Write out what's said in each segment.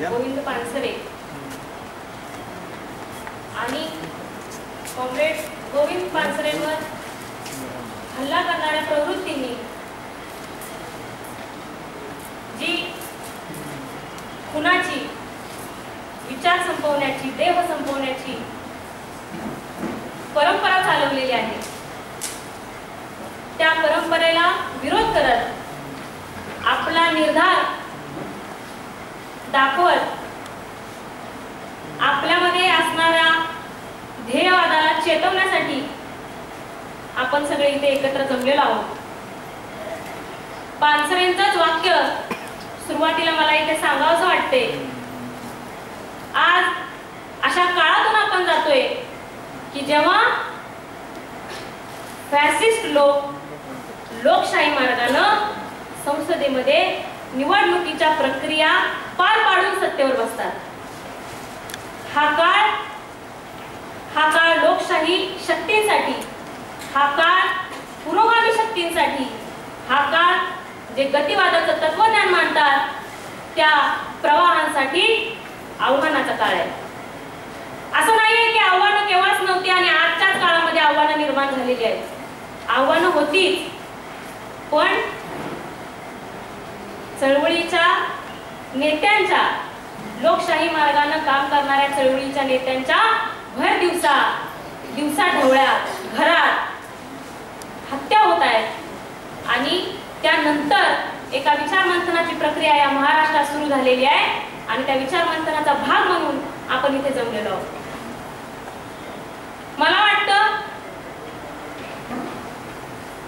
गोविंद पानसरे आणि कॉम्रेड गोविंद पानसरेंवर हल्ला करणाऱ्या प्रवृत्तींनी जी खुनाची, विचार संपवण्याची, देह संपवण्याची परंपरा चालवलेली आहे, त्या परंपरेला विरोध करत आपला निर्धार दाखवत आपल्यामध्ये असणाऱ्या ध्येयवादाला चेतवण्यासाठी आपण सगळे इथे एकत्र जमलेलो आहोत. पानसरेंचंच वाक्य सुरुवातीला मला इथे सांगावंसं वाटते. आज अशा काळातून आपण जातोय की जेव्हा फॅसिस्ट लोक लोकशाही मार्गानं संसदेमध्ये निवडणुकीच्या प्रक्रिया पार पाडून सत्तेवर बसतात. हा काळ लोकशाही शक्तींसाठी, हा काळ पुरोगामी शक्तींसाठी, हा काळ जे गतिवादाचं तत्वज्ञान मानतात त्या प्रवाहांसाठी आव्हानाचा काळ आहे. असं नाहीये की आव्हानं केव्हाच नव्हती आणि आजच्याच काळामध्ये आव्हानं निर्माण झालेली आहेत. आव्हानं होतीच, पण चळवळीच्या नेत्यांच्या, लोकशाही मार्गाने काम करणाऱ्या चळवळीच्या नेत्यांच्या भर दिवसा ढवळ्यात घरात हत्या होत आहेत आणि त्यानंतर एका विचार मंथनाची प्रक्रिया या महाराष्ट्रात सुरू झालेली आहे आणि त्या विचार मंथनाचा भाग म्हणून आपण इथे जमलेलो आहोत. मला वाटतं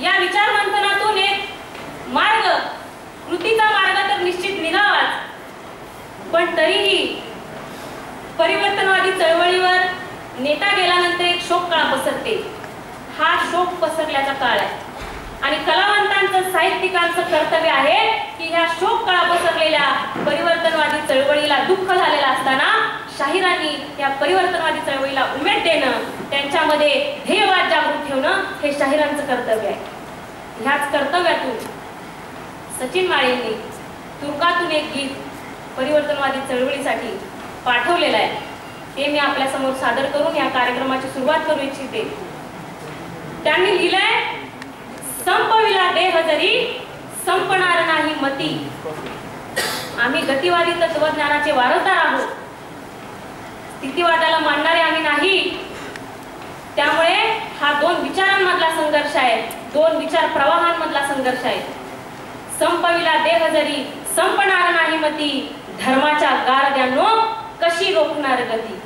या विचार मंथनातून एक मार्ग, कृतीचा मार्ग तर निश्चित निघावाच, पण तरीही परिवर्तनवादी चळवळीवर नेता गेल्यानंतर एक शोक काळ पसरते. हा शोक पसरल्याचा काळ आहे आणि कलावंतांचं, साहित्यिकांचं कर्तव्य आहे की ह्या शोक काळ पसरलेल्या परिवर्तनवादी चळवळीला दुःख झालेलं असताना शाहिरांनी या परिवर्तनवादी चळवळीला उमेद देणं, त्यांच्यामध्ये ध्येयवाद जागृत ठेवणं हे शाहिरांचं कर्तव्य आहे. ह्याच कर्तव्यातून सचिन माळेंनी तुर्कातून एक गीत परिवर्तनवादी चळवळीसाठी पाठवलेलं आहे. ते मी आपल्या समोर सादर करून या कार्यक्रमाची सुरुवात करू इच्छिते. त्यांनी लिहिलंय, संपविला देह जरी संपणार नाही मती. आम्ही गतिवादी तत्वज्ञानाचे वारसदार आहोत, स्थितिवादाला मानणारे आम्ही नाही. त्यामुळे हा दोन विचारांमधला संघर्ष आहे, दोन विचार प्रवाहांमधला संघर्ष आहे. संपविला देह जरी संपणार नाही मती, धर्माच्या गारद्यांनो कशी रोखणार गती.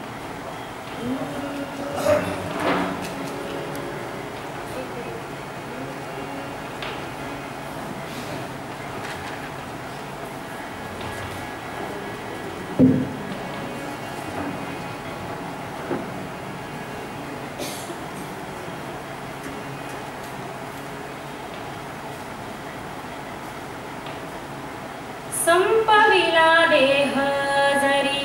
संपविला देह जरी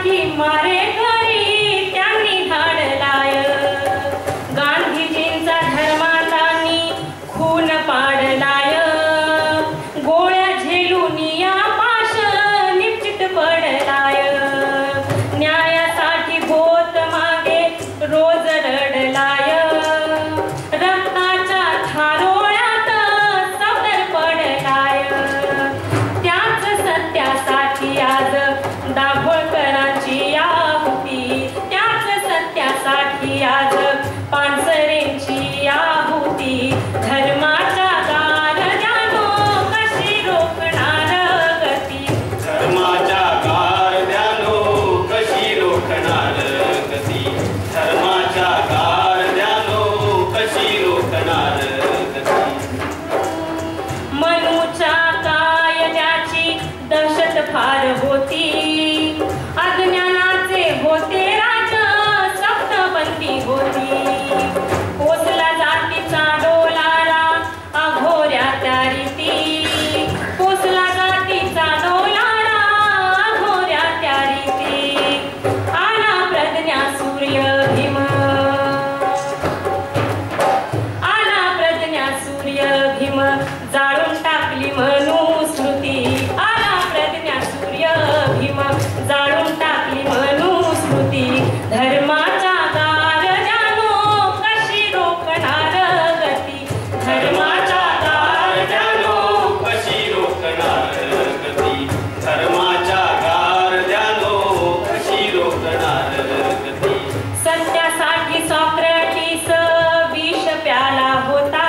साठी मारेकरी त्यांनी धाडलाय, गांधीजींचा धर्मातानी खून पाडलाय, गोळ्या झेलून या पाश निश्चित पडलाय, न्यायासाठी भोत मागे रोज रडलाय, रक्ताच्या थारोळ्यात सफर पडलाय, त्याच सत्यासाठी आज दाभोळकरांची आहुती, त्याच सत्यासाठी आज पानसरेंची आहुती, धर्माच्या गारद्यानो कशी रोखणार गती, धर्माच्या गारद्यानो कशी रोखणार गती, धर्माच्या गारद्यानो कशी रोखणार गती. मनूच्या कायद्याची दहशत फार होती, अज्ञानाचे होते राज सप्तपंथी होती, पोचला जातीचा डोलारा अघोऱ्या त्या रीती, पोचला जातीचा डोलारा अघोऱ्या त्या रीती, आला प्रज्ञा सूर्य भीम, आला प्रज्ञा सूर्य भीम, जाळून टाकली मनुस्मृती, आला प्रज्ञा सूर्य भीम, जाळून टाकली मनुस्मृती, धर्माच्या गारद्यानो कशी रोखणार गती, धर्माच्या गारद्यानो कशी रोखणार गती, धर्माच्या गारद्यानो कशी रोखणार गती. सत्यासाठी सॉक्रेटिस विष प्याला होता,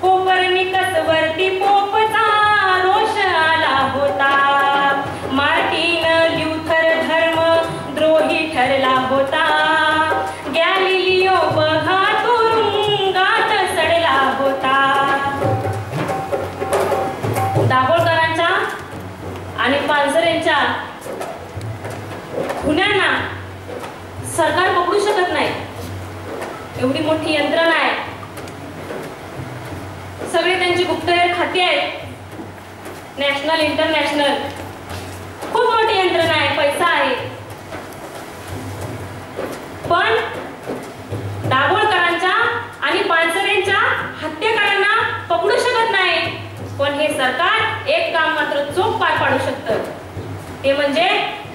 कोपर्निकस वरती पोपचा रोष आला होता, मार्टिन ल्युथर धर्म द्रोही ठरला होता, गॅलिलिओ बघा तुरुंगात सडला होता. दाभोळकरांच्या आणि पानसरेंच्या गुन्ह्यांना सरकार पकडू शकत नाही, एवढी मोठी यंत्रणा आहे, सगळे त्यांची गुप्तहेर खाती आहेत, नॅशनल इंटरनॅशनल, खूप मोठी यंत्रणा आहे, पैसा आहे, पण दाभोळकरांच्या आणि पानसरेंच्या हत्येकरांना पकडू शकत नाही. पण हे सरकार एक काम मात्र चोख पार पाडू शकतं, ते म्हणजे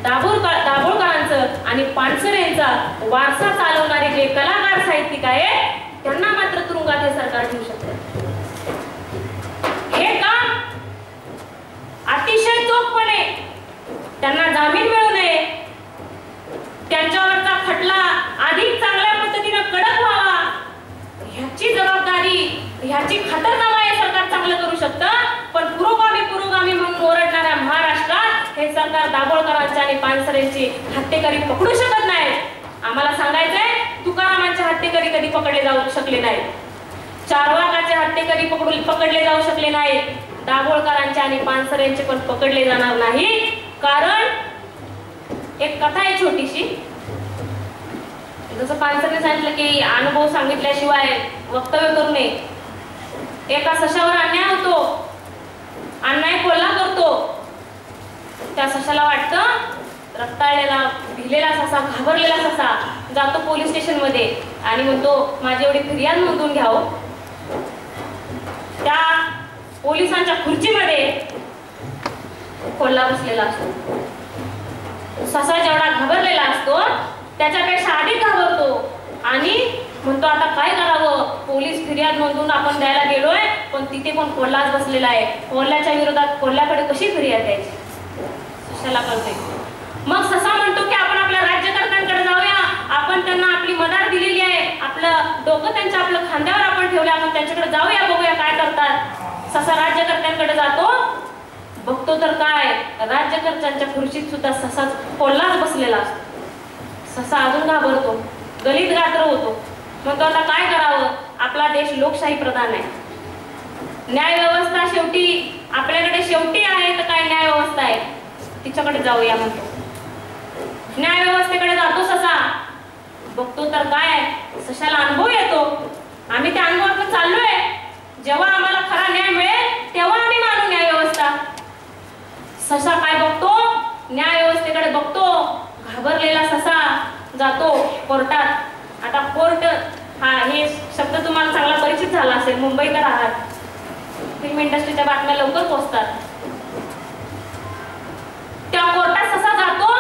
दाभोळकरांचं आणि पानसरेंचा वारसा चालवणारे जे कलाकार साहित्यिक आहेत त्यांना मात्र तुरुंगात हे सरकार ठेवू शकतं. हे काम अतिशय चोखपणे त्यांना जामीन मिळू नये, त्यांच्यावरचा खटला अधिक चांगल्या पद्धतीने कडक व्हावा, ह्याची जबाबदारी, ह्याची खातरजमा हे सरकार चांगलं करू शकतं. पण पुरोगामी म्हणून ओरडणाऱ्या महाराष्ट्रात हे सरकार दाभोळकरांच्या आणि पानसरेंची हत्येकरी पकडू शकत नाही. आम्हाला सांगायचंय, तुकारामांचे हत्येकरी कधी पकडले जाऊ शकले नाहीत, चारवाकाचे हत्येकरी पकडले जाऊ शकले नाहीत, दाभोळकरांचे आणि पानसरेंचे पण पकडले जाणार नाही. कारण एक कथा आहे छोटीशी, जसं पानसरेने सांगितलं की अनुभव सांगितल्याशिवाय वक्तव्य करू नये. एका सशावर अन्याय होतो, अन्याय कोल्हा करतो, त्या सशाला वाटतं रक्ताळलेला भिलेला ससा, घाबरलेला ससा जातो पोलीस स्टेशन मध्ये आणि म्हणतो माझी एवढी फिर्याद नोंदवून घ्यावं. त्या पोलिसांच्या खुर्चीमध्ये कोल्हा बसलेला असतो, ससा जेवढा घाबरलेला असतो त्याच्यापेक्षा अधिक घाबरतो आणि म्हणतो आता काय करावं, पोलीस फिर्याद नोंदवून आपण द्यायला गेलोय पण तिथे पण कोल्हाच बसलेला आहे, कोल्ह्याच्या विरोधात कोल्ह्याकडे कशी फिर्याद द्यायची, सशाला कळते. मग ससा म्हणतो की आपण आपल्या राज्यकर्त्यांकडे जाऊया, आपण त्यांना आपली मदत दिलेली आहे, आपलं डोकं त्यांच्या आपलं खांद्यावर आपण ठेवले, आपण त्यांच्याकडे जाऊया, बघूया काय करतात. ससा राज्यकर्त्यांकडे जातो, बघतो तर काय राज्यकर्त्यांच्या खुर्चीत सुद्धा ससा कोल्हाच बसलेला असतो. ससा अजून घाबरतो, गलित गात्र होतो, म्हणतो आता काय करावं, आपला देश लोकशाही प्रधान आहे, न्याय व्यवस्था शेवटी आपल्याकडे शेवटी आहे, तर काय न्याय व्यवस्था आहे तिच्याकडे जाऊया म्हणतो. न्याय व्यवस्थेकडे जातो ससा, बघतो तर काय सशाला अनुभव येतो, आम्ही त्या अनुभवात चाललोय, जेव्हा आम्हाला खरा न्याय मिळेल तेव्हा आम्ही मानू न्याय व्यवस्था. ससा काय बघतो, न्याय व्यवस्थेकडे बघतो, जातो कोर्टात. आता कोर्ट हा हे शब्द तुम्हाला चांगला परिचित झाला असेल, मुंबईकर आहात, फिल्म इंडस्ट्रीच्या बातम्या लवकर पोहोचतात. त्या कोर्टात कसा जातो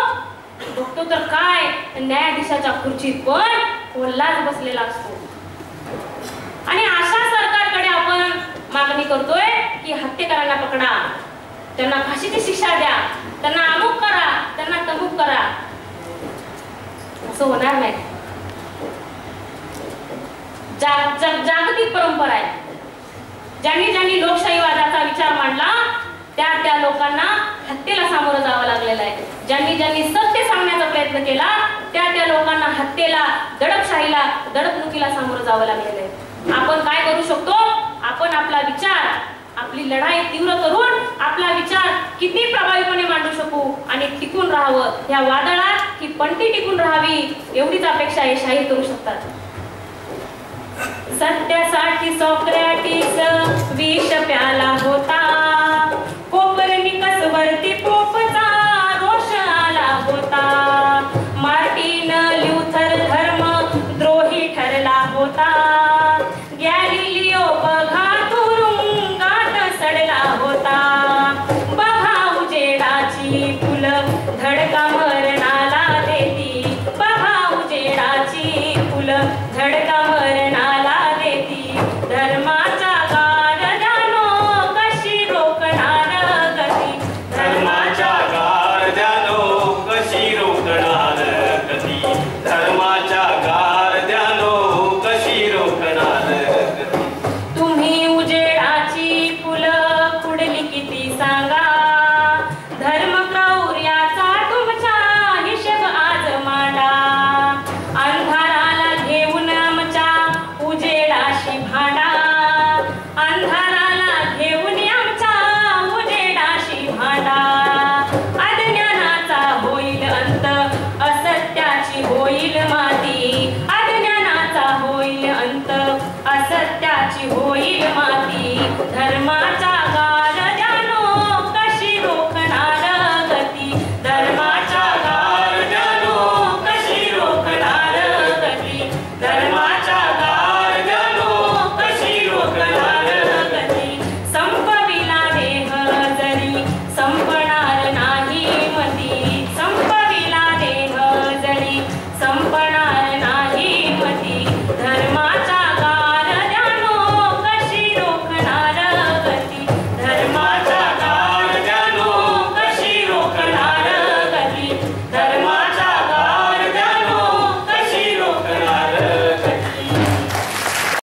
बघतो तर काय, न्यायाधीशाच्या खुर्चीत पण कोल्हाच बसलेला असतो. आणि अशा सरकारकडे आपण मागणी करतोय की हत्येकरांना पकडा, त्यांना फाशीची शिक्षा द्या, त्यांना अमुक करा, त्यांना तमुक करा. असं होणार नाही. जागतिक परंपरा आहे. ज्यांनी ज्यांनी लोकशाहीवादाचा विचार मांडला त्या त्या लोकांना हत्येला सामोरं जावं लागलेलं आहे. ज्यांनी ज्यांनी सत्य सांगण्याचा प्रयत्न केला त्या त्या लोकांना हत्येला, दडपशाहीला, दडपणुकीला सामोरं जावं लागलेलं आहे. आपण काय करू शकतो? आपण आपला विचार, आपली लढाई तीव्र करून आपला विचार किती प्रभावीपणे मांडू शकू आणि टिकून राहावं, या वादळात ही पंथी टिकून राहावी एवढीच अपेक्षा हे शाहीर करू शकतात. सत्यासाठी सॉक्रेटिस विष प्याला होता,